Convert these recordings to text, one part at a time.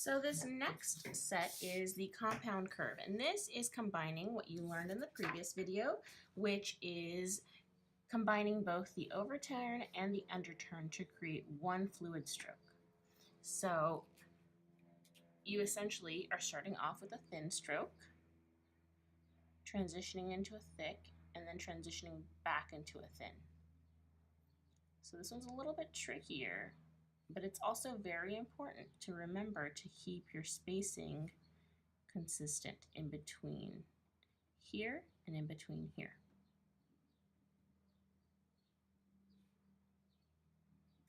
So this next set is the compound curve, and this is combining what you learned in the previous video, which is combining both the overturn and the underturn to create one fluid stroke. So you essentially are starting off with a thin stroke, transitioning into a thick, and then transitioning back into a thin. So this one's a little bit trickier, but it's also very important to remember to keep your spacing consistent in between here and in between here.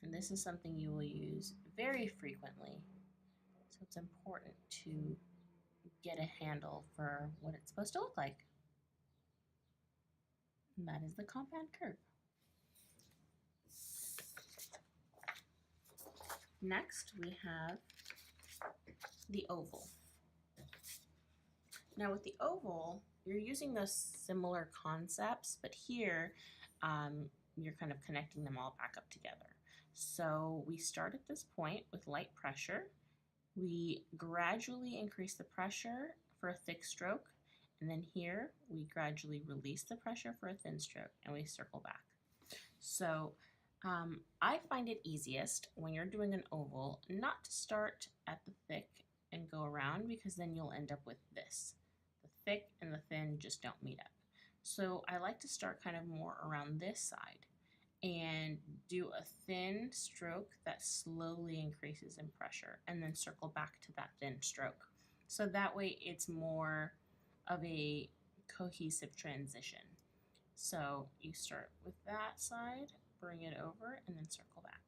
And this is something you will use very frequently, so it's important to get a handle for what it's supposed to look like. And that is the compound curve. Next, we have the oval. Now with the oval, you're using those similar concepts, but here you're kind of connecting them all back up together. So we start at this point with light pressure. We gradually increase the pressure for a thick stroke, and then here we gradually release the pressure for a thin stroke, and we circle back. So I find it easiest when you're doing an oval not to start at the thick and go around, because then you'll end up with this. The thick and the thin just don't meet up. So I like to start kind of more around this side and do a thin stroke that slowly increases in pressure, and then circle back to that thin stroke. So that way it's more of a cohesive transition. So you start with that side, bring it over, and then circle back.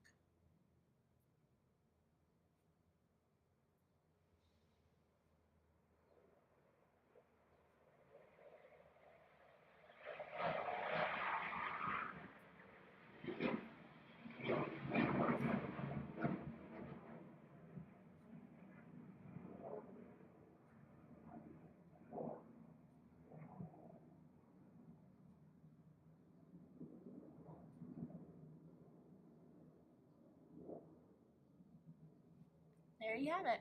There you have it.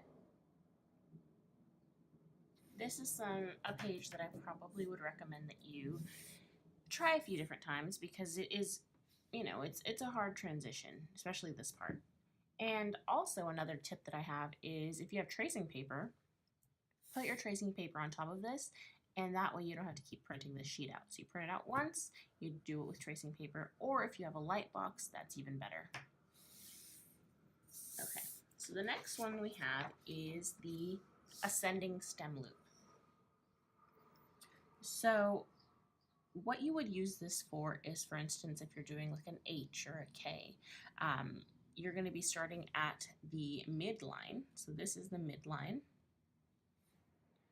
This is a page that I probably would recommend that you try a few different times, because it is, it's a hard transition, especially this part. And also another tip that I have is, if you have tracing paper, put your tracing paper on top of this, and that way you don't have to keep printing this sheet out. So you print it out once, you do it with tracing paper, or if you have a light box, that's even better. Okay, so the next one we have is the ascending stem loop. So what you would use this for is, for instance, if you're doing like an H or a K, you're going to be starting at the midline. So this is the midline.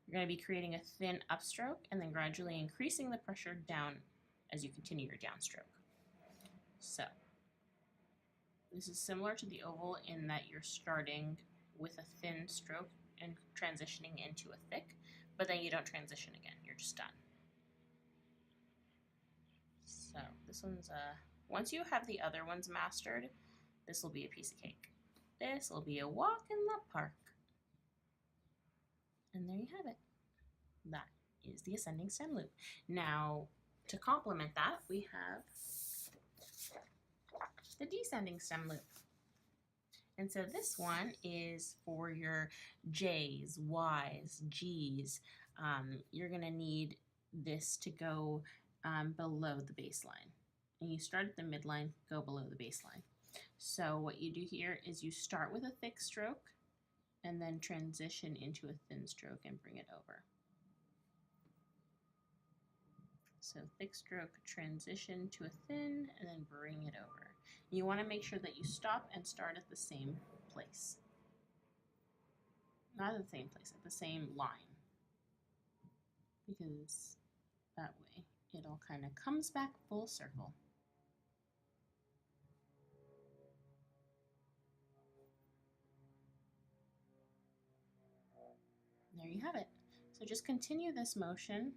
You're going to be creating a thin upstroke and then gradually increasing the pressure down as you continue your downstroke. So this is similar to the oval in that you're starting with a thin stroke and transitioning into a thick, but then you don't transition again, you're just done. So this one's once you have the other ones mastered, this will be a piece of cake. This will be a walk in the park. And there you have it. That is the ascending stem loop. Now, to complement that, we have the descending stem loop. And so this one is for your J's, Y's, G's. You're going to need this to go below the baseline. And you start at the midline, go below the baseline. So what you do here is you start with a thick stroke and then transition into a thin stroke and bring it over. So thick stroke, transition to a thin, and then bring it over. You want to make sure that you stop and start at the same place. Not at the same place, at the same line. Because that way it all kind of comes back full circle. There you have it. So just continue this motion.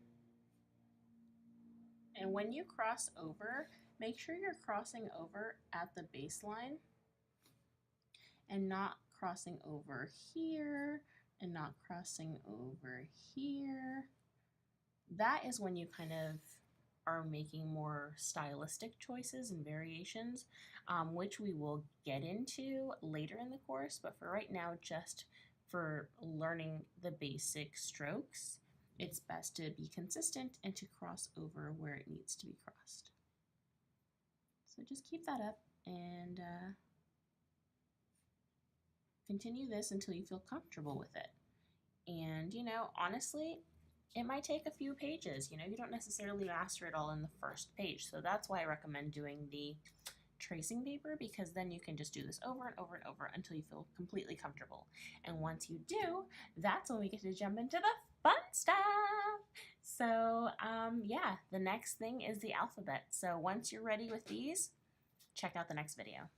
And when you cross over, make sure you're crossing over at the baseline and not crossing over here and not crossing over here. That is when you kind of are making more stylistic choices and variations, which we will get into later in the course, but for right now, just for learning the basic strokes, it's best to be consistent and to cross over where it needs to be crossed. So just keep that up and continue this until you feel comfortable with it. And, you know, honestly, it might take a few pages. You know, you don't necessarily master it all in the first page. So that's why I recommend doing the tracing paper, because then you can just do this over and over and over until you feel completely comfortable. And once you do, that's when we get to jump into the fun stuff. So yeah, the next thing is the alphabet. So once you're ready with these, check out the next video.